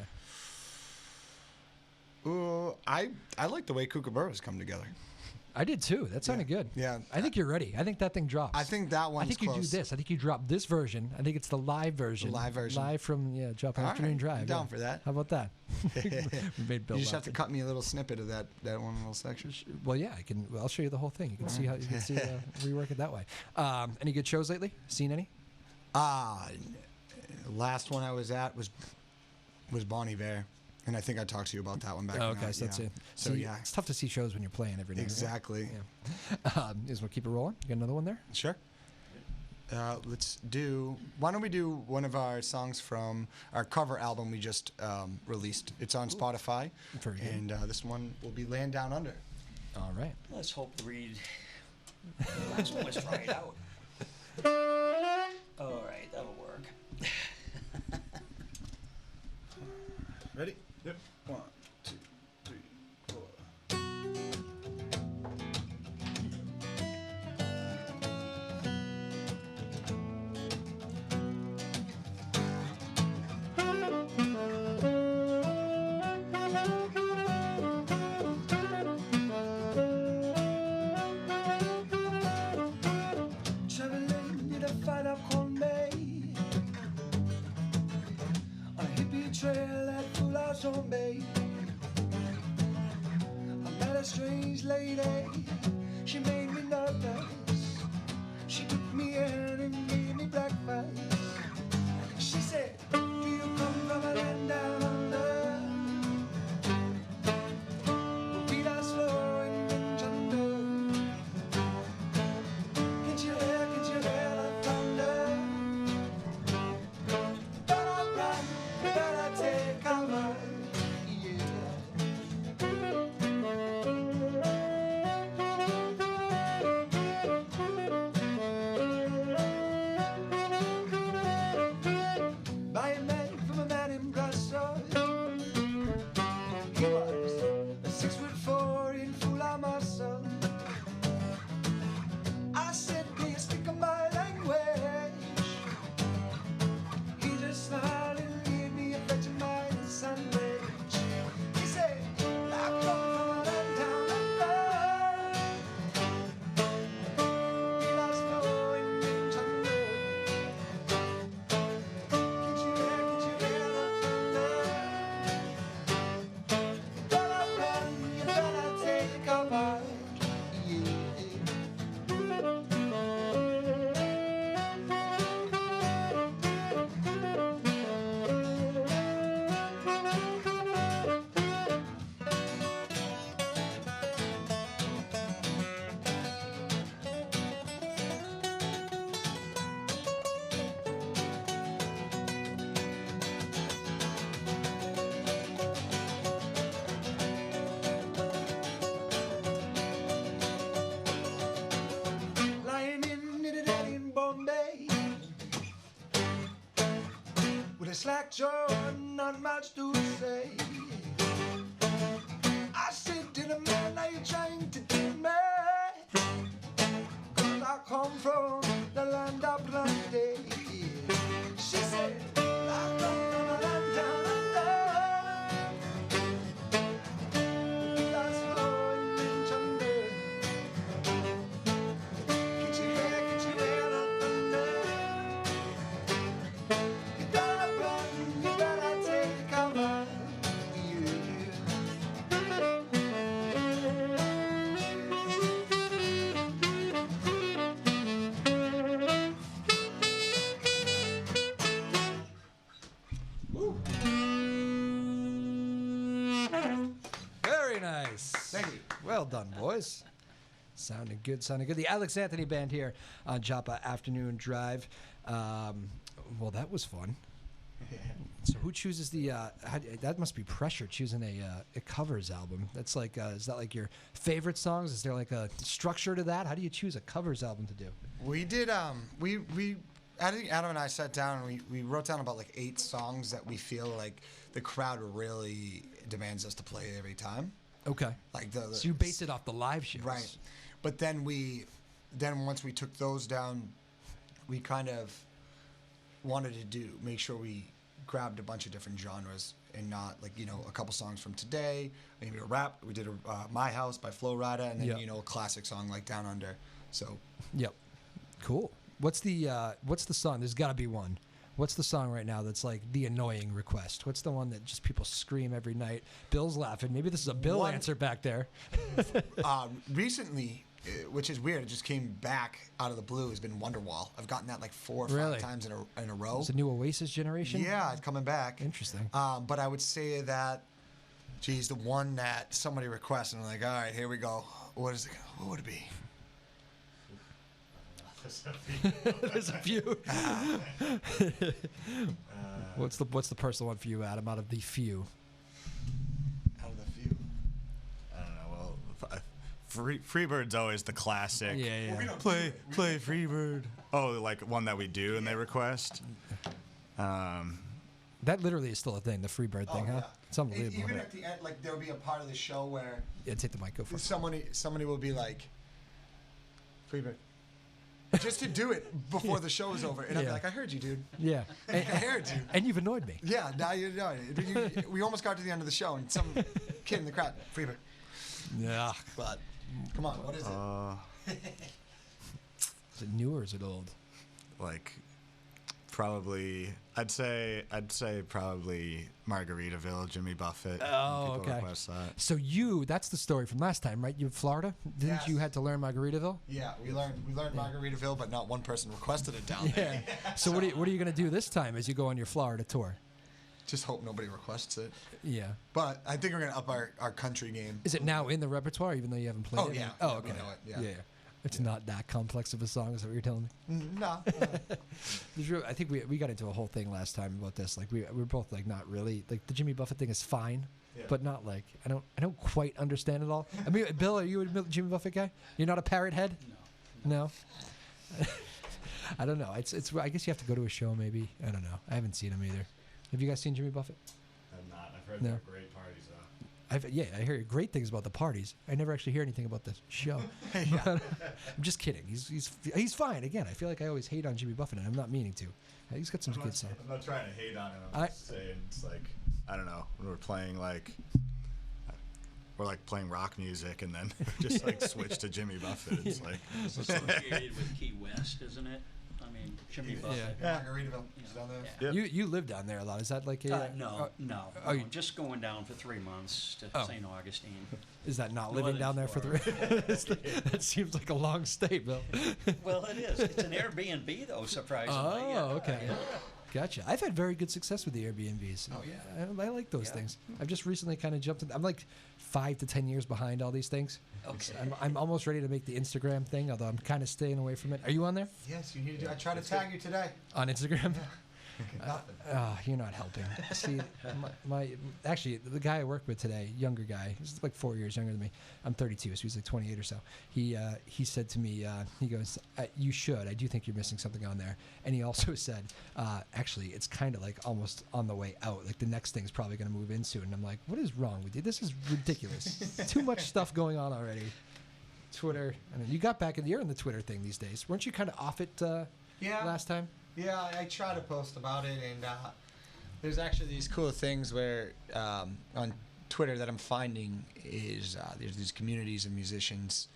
Ooh, I like the way Kookaburras come together. I did too. That sounded good. Yeah. I think you're ready. I think that thing drops. I think that one's I think you close. do this. I think you drop this version. I think it's the live version. The live version. Live from Drop All Afternoon right, Drive. I'm down for that. How about that? We made Bill You just laugh. have to cut me a little snippet of that one little section. Well, yeah, I can. I'll show you the whole thing. You can see how you can see rework it that way. Any good shows lately? Seen any? Last one I was at was Bon Iver, and I think I talked to you about that one back. Oh, when okay, so that's it. So See, yeah, it's tough to see shows when you're playing every night. right? exactly. Yeah. Is we'll keep it rolling. You got another one there? Sure. Let's do. Why don't we do one of our songs from our cover album we just released? It's on Spotify, Very good. and this one will be "Laying Down Under." All right. Let's hope the last one was right out. All right, that'll work. Ready? Yep. 1, 2, 3, 4. Traveling in a fight-up Cornbay on a hippie trail at Full Zombie. I met a strange lady, she made me nervous. She took me in and gave me breakfast. She said, do you come from a land down under? Where beat us flowing in thunder. Can't you hear the thunder? Better run, better take cover, yeah. like Joe, not much to say. I said, did a man, now you're trying to kill me? 'Cause I come from the land of plenty. She said, I come from the land down under. That's flowing in Chunder. Get your hair the thunder. You better run, you better take cover. Very nice. Thank you. Well done, boys. Sounding good, sounding good. The Alex Anthony Band here on Joppa Afternoon Drive. Well, that was fun. So who chooses the? That must be pressure choosing a covers album. That's like, is that like your favorite songs? Is there like a structure to that? How do you choose a covers album to do? We did. I think Adam and I sat down and we wrote down about like 8 songs that we feel like the crowd really demands us to play every time. Okay. Like so you based it off the live shows, right? But then once we took those down, we kind of wanted to make sure we grabbed a bunch of different genres and not like, a couple songs from today, maybe a rap. We did a My House by Flo Rida, and then a classic song like Down Under. So yep, cool. What's the song? There's got to be one. What's the song right now that's like the annoying request? What's the one that just people scream every night? Bill's laughing. Maybe this is a Bill answer back there. Recently, which is weird, it just came back out of the blue, has been Wonderwall. I've gotten that like 4 or 5 times in a row. It's a new Oasis generation? Yeah, it's coming back. Interesting. But I would say that, the one that somebody requests, and I'm like, all right, here we go. What would it be? There's a few. What's the personal one for you, Adam? Out of the few. Out of the few. I don't know. Well, Freebird's always the classic. Yeah. Play Freebird. Oh, like one that we do and they request. That literally is still a thing, the Freebird thing, huh? Yeah. It's unbelievable. Even at the end, like there'll be a part of the show where take the mic, go for it. somebody will be like, Freebird. Just to do it before the show is over. And I'll be like, I heard you, dude. Yeah. I heard you. And you've annoyed me. Yeah, now you know. We almost got to the end of the show, and some kid in the crowd, Freebird. Yeah. But, come on, what is it? Is it new or is it old? Like, probably, I'd say probably Margaritaville, Jimmy Buffett. Oh, People okay. request that. So that's the story from last time, right? You in Florida? Didn't you had to learn Margaritaville? Yeah, we learned Margaritaville, but not one person requested it down there. So what are you going to do this time as you go on your Florida tour? Just hope nobody requests it. Yeah. But I think we're going to up our country game. Is it now in the repertoire, even though you haven't played it? Yeah. Oh, okay. We know it, yeah. It's not that complex of a song, is that what you're telling me? No. I think we got into a whole thing last time about this. Like we're both like not really like the Jimmy Buffett thing is fine, but not like I don't quite understand it all. I mean, Bill, are you a Jimmy Buffett guy? You're not a parrot head? No. I don't know. It's I guess you have to go to a show maybe. I don't know. I haven't seen him either. Have you guys seen Jimmy Buffett? I've not. I've heard they're great parties though. I hear great things about the parties. I never actually hear anything about the show. But, I'm just kidding. He's fine. Again, I feel like I always hate on Jimmy Buffett, and I'm not meaning to. He's got some good songs. I'm not trying to hate on him. I'm just saying it's like, I don't know, when we're playing playing rock music and then just like switch to Jimmy Buffett. It's like It's associated with Key West, isn't it? I mean, Jimmy Buffett. Margaritaville. Is down there. Yep. You live down there a lot. Is that like a No. you- Just going down for 3 months to St. Augustine. Is that not living Northern down there for Florida. 3? That seems like a long stay, Bill. Well, it is. It's an Airbnb, though, surprisingly. Oh, Yeah. okay. Yeah. Gotcha. I've had very good success with the Airbnbs. Oh, yeah. I like those things. I've just recently kind of jumped in. I'm like 5 to 10 years behind all these things. Okay. I'm almost ready to make the Instagram thing, although I'm kind of staying away from it. Are you on there? Yes, you need to do. I tried to tag you today. On Instagram? You're not helping. See, actually, the guy I work with today, younger guy, he's like 4 years younger than me. I'm 32, so he's like 28 or so. He said to me, he goes, "You should. I do think you're missing something on there." And he also said, "Actually, it's kind of like almost on the way out. Like the next thing's probably going to move in soon." And I'm like, "What is wrong with you? This is ridiculous. Too much stuff going on already." Twitter. I mean, you got back in the air in the Twitter thing these days. Weren't you kind of off it last time? Yeah, I try to post about it, and there's actually these cool things where on Twitter that I'm finding is there's these communities of musicians,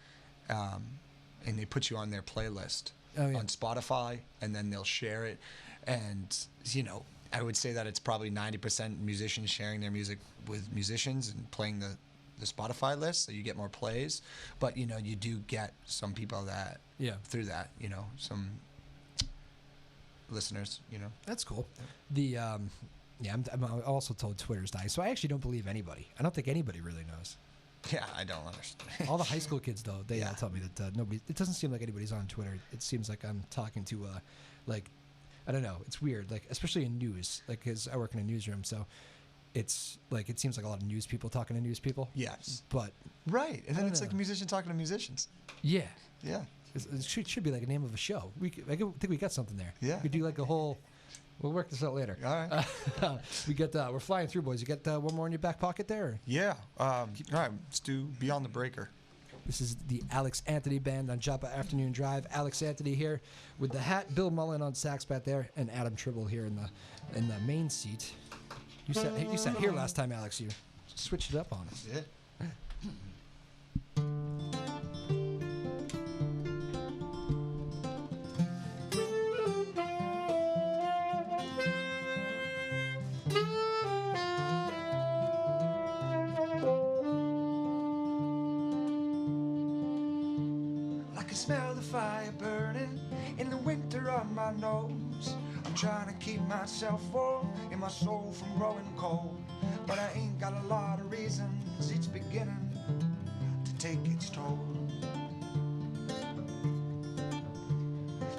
and they put you on their playlist on Spotify, and then they'll share it. And, you know, I would say that it's probably 90% musicians sharing their music with musicians and playing the Spotify list, so you get more plays. But, you know, you do get some people that, through that, you know, some listeners, you know. That's cool. The I'm also told Twitter's dying, so I actually don't believe anybody. I don't think anybody really knows. Yeah, I don't understand. All the high school kids, though, they all tell me that nobody. It doesn't seem like anybody's on Twitter. It seems like I'm talking to, like, I don't know. It's weird, like especially in news, like because I work in a newsroom, so it's like it seems like a lot of news people talking to news people. Yes, but right, and then it's like a musician talking to musicians. Yeah, yeah. It should be like a name of a show. I think we got something there. Yeah, we could do like a whole. We'll work this out later. All right. We're flying through, boys. You got one more in your back pocket there? Or? Yeah. All right. Let's do Beyond the Breaker. This is the Alex Anthony Band on Joppa Afternoon Drive. Alex Anthony here with the hat, Bill Mullen on sax back there, and Adam Tribble here in the main seat. You sat here last time, Alex. You switched it up on us. Yeah. Smell the fire burning in the winter on my nose. I'm trying to keep myself warm and my soul from growing cold, but I ain't got a lot of reasons. It's beginning to take its toll.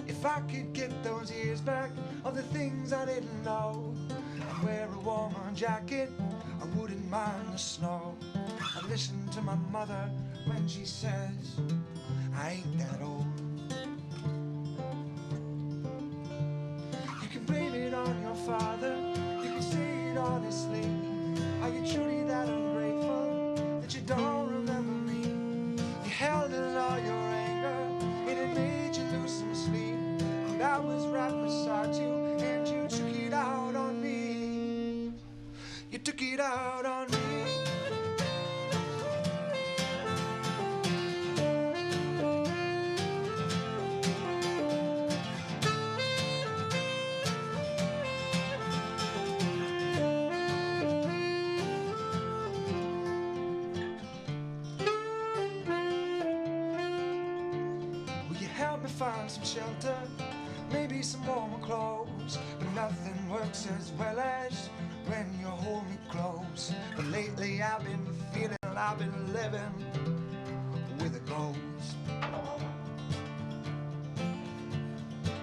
If I could get those years back of the things I didn't know, I'd wear a warmer jacket, I wouldn't mind the snow. I'd listen to my mother when she says I ain't that old. You can blame it on your father, you can say it honestly. Are you truly that ungrateful that you don't remember me? You held in all your anger and it made you lose some sleep. But I was right beside you and you took it out on me. You took it out on me. Find some shelter, maybe some warmer clothes, but nothing works as well as when you hold me close. But lately I've been feeling I've been living with a ghost.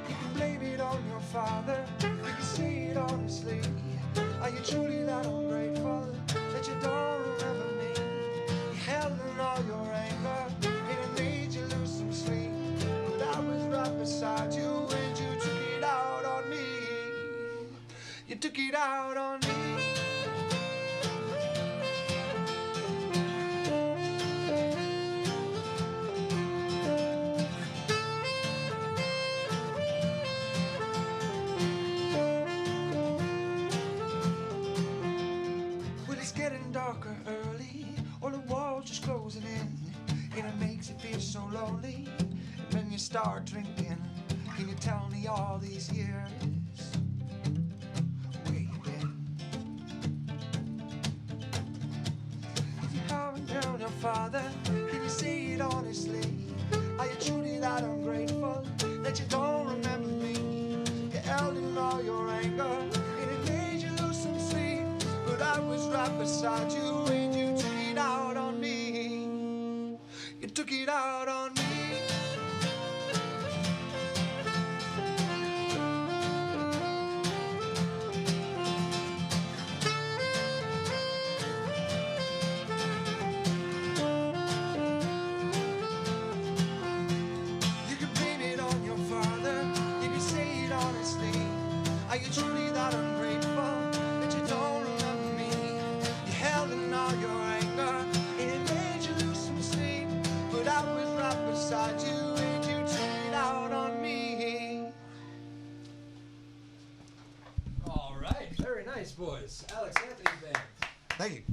You can blame it on your father, you can say it honestly. Are you truly that ungrateful that you don't remember me? You held in all your anger and it made you lose some sleep. I was right beside you and you took it out on me. You took it out on me. Well, it's getting darker early, all the walls just closing in, and it makes it feel so lonely. When you start drinking, can you tell me all these years where you been? If you're calling down your father, can you say it honestly? Are you truly that ungrateful that you don't remember me? You held in all your anger and it made you lose some sleep. But I was right beside you and you took it out on me. You took it out on me. you truly that ungrateful that you don't remember me? You held in all your anger and it made you lose some sleep. But I was right beside you and you took it out on me. All right, very nice, boys. Alex Anthony Band. Thank you.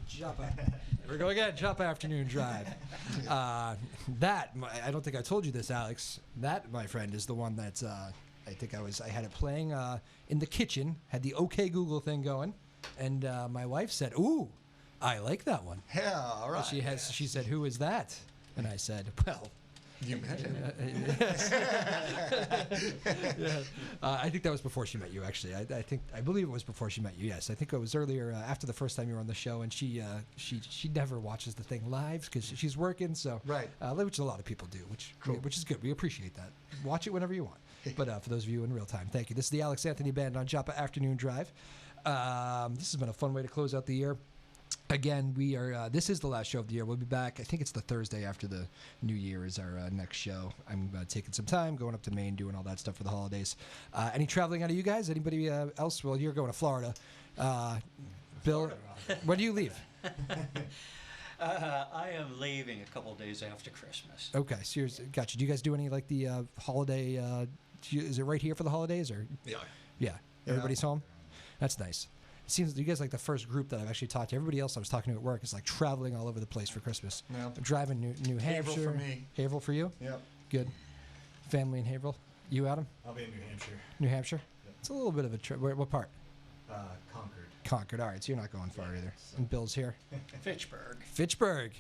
Joppa. Here we go again. Joppa Afternoon Drive. I don't think I told you this, Alex. That, my friend, is the one that's. I think I had it playing in the kitchen. Had the OK Google thing going, and my wife said, "Ooh, I like that one." Yeah, all right. She said, "Who is that?" And I said, "Well." You met him. Yes. Yeah. I think that was before she met you. Actually, I believe it was before she met you. Yes, I think it was earlier after the first time you were on the show, and she never watches the thing live because she's working. So right, which a lot of people do, which is good. We appreciate that. Watch it whenever you want. But for those of you in real time, thank you. This is the Alex Anthony Band on Joppa Afternoon Drive. This has been a fun way to close out the year. Again, we are. This is the last show of the year. We'll be back. I think it's the Thursday after the New Year is our next show. I'm taking some time, going up to Maine, doing all that stuff for the holidays. Any traveling out of you guys? Anybody else? Well, you're going to Florida. Bill, when do you leave? I am leaving a couple days after Christmas. Okay, so gotcha. Do you guys do any like the holiday? Is it right here for the holidays or? Yeah. Everybody's home. That's nice. It seems you guys are like the first group that I've actually talked to. Everybody else I was talking to at work is like traveling all over the place for Christmas. Yep. Driving New Hampshire. Haverhill for me. Haverhill for you? Yep. Good. Family in Haverhill. You, Adam? I'll be in New Hampshire. New Hampshire? Yep. It's a little bit of a trip. What part? Concord. Concord. All right, so you're not going far either. So. And Bill's here. Fitchburg. Fitchburg.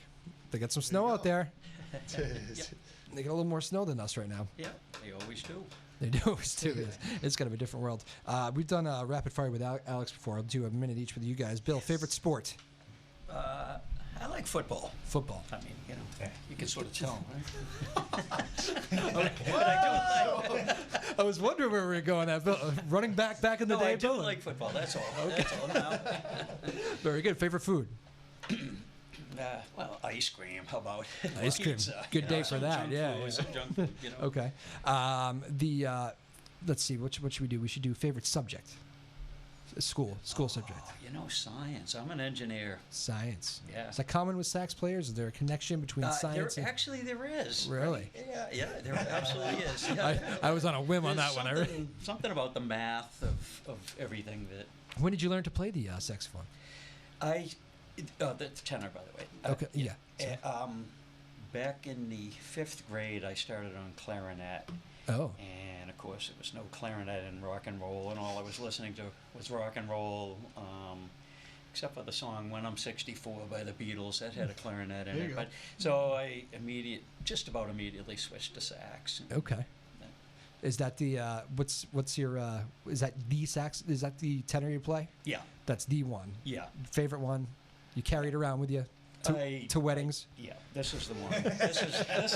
They got some snow out there. Yep. They got a little more snow than us right now. Yeah, they always do. They do. It's kind of a different world. We've done rapid fire with Alex before. I'll do a minute each with you guys. Bill, favorite sport? I like football. Football. I mean, you can sort of tell, right? But I do like. I was wondering where we were going at. Bill, running back in the day, I do Bill. like football. That's all. Okay. That's all. Now. Very good. Favorite food? Well, ice cream. How about ice cream? Pizza, Good day for that. Some junk food, Okay. Let's see. What should we do? We should do favorite subject. School subject. Science. I'm an engineer. Science. Yeah. Is that common with sax players? Is there a connection between science? Actually, there is. Really? Yeah. There absolutely is. Yeah. I was on a whim on that one. Something about the math of everything that. When did you learn to play the saxophone? The tenor, by the way. Okay. Yeah. Back in the 5th grade, I started on clarinet. Oh. And of course, there was no clarinet in rock and roll, and all I was listening to was rock and roll, except for the song "When I'm 64" by the Beatles. That had a clarinet in it. But so I just about immediately switched to sax. Okay. Is that the what's your is that the sax? Is that the tenor you play? Yeah. That's the one. Yeah. Favorite one? You carry it around with you to weddings? Yeah, this is the one. This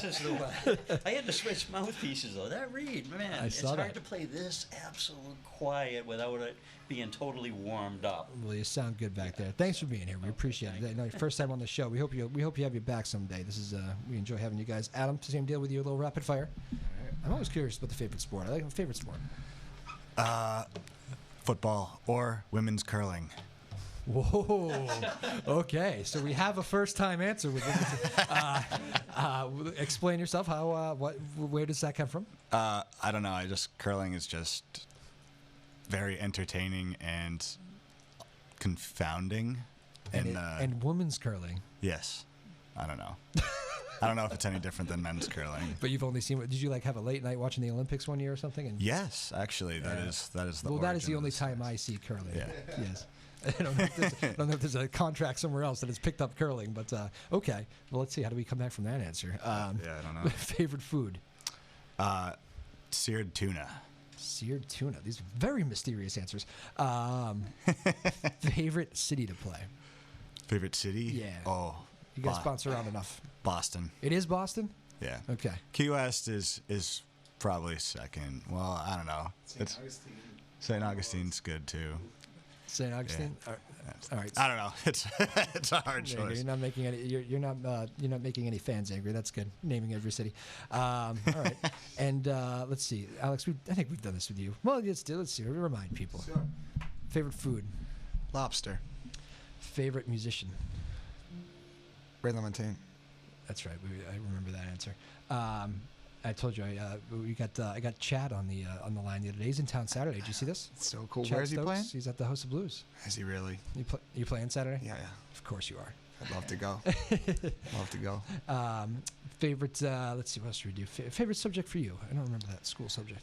is the one. I had to switch mouthpieces though. That reed, man, it's hard to play this absolute quiet without it being totally warmed up. Well, you sound good back there. Thanks for being here. We appreciate it. No, first time on the show. We hope you have you back someday. This is we enjoy having you guys. Adam, same deal with you. A little rapid fire. Right. I'm always curious about the favorite sport. I like my favorite sport. Football or women's curling. Whoa. Okay, so we have a first-time answer with explain yourself. How? Where does that come from? I don't know. Curling is just very entertaining and confounding. And women's curling. Yes. I don't know. I don't know if it's any different than men's curling. But you've only seen. Did you have a late night watching the Olympics one year or something? And yes, actually, that is the. Well, that is the only time I see curling. Yeah. Yes. I don't know if there's a contract somewhere else that has picked up curling, but okay. Well, let's see. How do we come back from that answer? I don't know. Favorite food? Seared tuna. Seared tuna. These are very mysterious answers. Favorite city to play? Favorite city? Yeah. Oh. You guys bounce around enough. Boston. It is Boston? Yeah. Okay. Key West is probably second. Well, I don't know. St. Augustine's good too. St. Augustine? Yeah. All right. I don't know. It's a hard choice. You're not making any. You're not making any fans angry. That's good. Naming every city. All right. And let's see, Alex. I think we've done this with you. Well, let's see. Remind people. Sure. Favorite food. Lobster. Favorite musician. Ray LaMontagne. That's right. I remember that answer. I told you I got Chad on the line the other day. He's in town Saturday. Did you see this? It's so cool. Chad Where is he Stokes. playing? He's at the House of Blues. Is he really? You playing Saturday? Yeah. Of course you are. I'd love to go. Love to go. Favorite. Let's see. What else should we do? Favorite subject for you? I don't remember that school subject.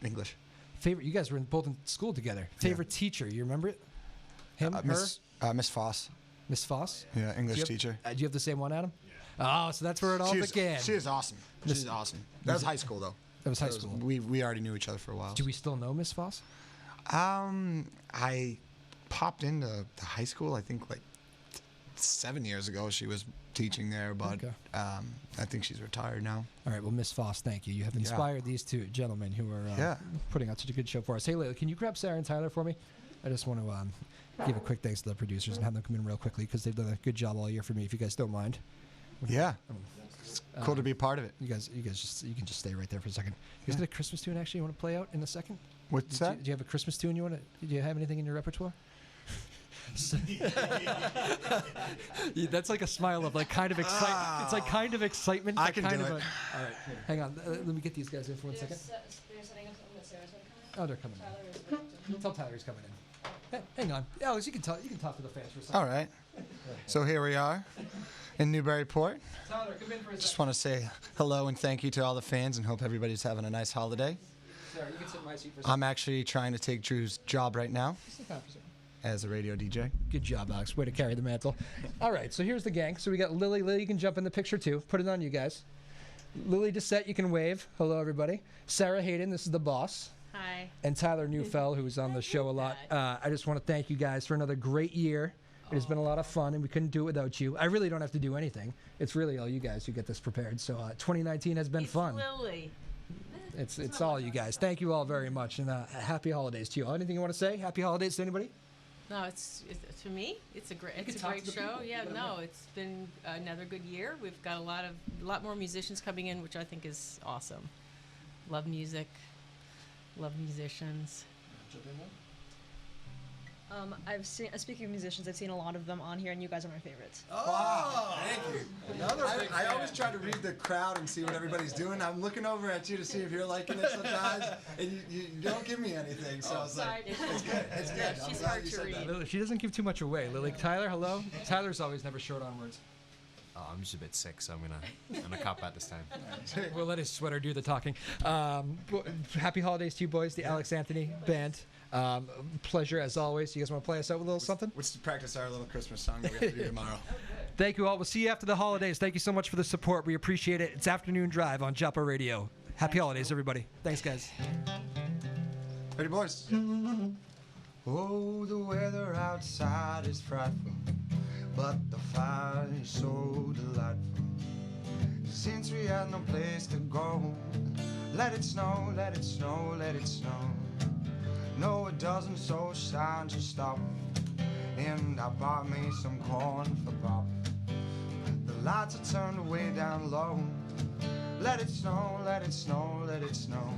English. Favorite. You guys were both in school together. Favorite teacher. You remember it? Him. Her. Miss Foss. Miss Foss. Yeah, English teacher. Do you have the same one, Adam? Oh, so that's where it all began. She is awesome. She's awesome. That was high school, though. That was high school. We already knew each other for a while. Do we still know Miss Foss? I popped into the high school, I think, like 7 years ago. She was teaching there, but I think she's retired now. All right. Well, Miss Foss, thank you. You have inspired these two gentlemen who are putting out such a good show for us. Hey, Layla, can you grab Sarah and Tyler for me? I just want to give a quick thanks to the producers and have them come in real quickly because they've done a good job all year for me, if you guys don't mind. Yeah. It's cool to be a part of it. You guys you can just stay right there for a second. You guys got a Christmas tune actually you want to play out in a second? What's that? Do you have a Christmas tune you want to? Do you have anything in your repertoire? That's like a smile of like kind of excitement. It's like kind of excitement. I can kind do of it. All right, hang on. Let me get these guys in for 1 second. They're setting up something that Sarah's going to come in. Oh, they're coming in. Tell Tyler he's coming in. Hang on, Alex. You can talk to the fans for a second. All right. So here we are in Newburyport. Tyler, come in for a second. Just want to say hello and thank you to all the fans and hope everybody's having a nice holiday. Sarah, you can sit in my seat for a second. I'm actually trying to take Drew's job right now Sit down for a second. as a radio DJ. Good job, Alex. Way to carry the mantle. All right, so here's the gang. So we got Lily. Lily, you can jump in the picture too. Put it on you guys. Lily Dissette, you can wave. Hello, everybody. Sarah Hayden, this is the boss. Hi. And Tyler Neufeld, who's on the show a lot. I just want to thank you guys for another great year. It has been a lot of fun, and we couldn't do it without you. I really don't have to do anything. It's really all you guys who get this prepared. So 2019 has been fun. Lily. It's all you guys. Thank you all very much, and happy holidays to you all. Anything you want to say? Happy holidays to anybody? No, it's to me. It's a great show. Yeah, no, it's been another good year. We've got a lot more musicians coming in, which I think is awesome. Love music. Love musicians. Speaking of musicians, I've seen a lot of them on here, and you guys are my favorites. Wow, thank you. I always try to read the crowd and see what everybody's doing. I'm looking over at you to see if you're liking it sometimes, and you don't give me anything. So I was like, it's good. It's good. Yeah, she's hard to read. Lily, she doesn't give too much away. Lily, Tyler, hello. Tyler's always never short on words. Oh, I'm just a bit sick, so I'm gonna cop out this time. We'll let his sweater do the talking. Happy holidays to you boys, the Alex Anthony Band. Pleasure as always. You guys want to play us out with a little something? Let's practice our little Christmas song that we have to do tomorrow. Thank you all. We'll see you after the holidays. Thank you so much for the support. We appreciate it. It's Afternoon Drive on Joppa Radio. Happy holidays, everybody. Thanks, guys. Ready, boys? Oh, the weather outside is frightful, but the fire is so delightful. Since we had no place to go, let it snow, let it snow, let it snow. No, it doesn't, so it's time to stop. And I bought me some corn for pop. The lights are turned way down low. Let it snow, let it snow, let it snow.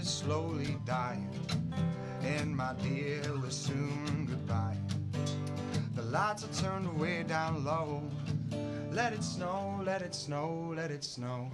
Slowly dying, and my dear will soon goodbye. The lights are turned way down low. Let it snow, let it snow, let it snow.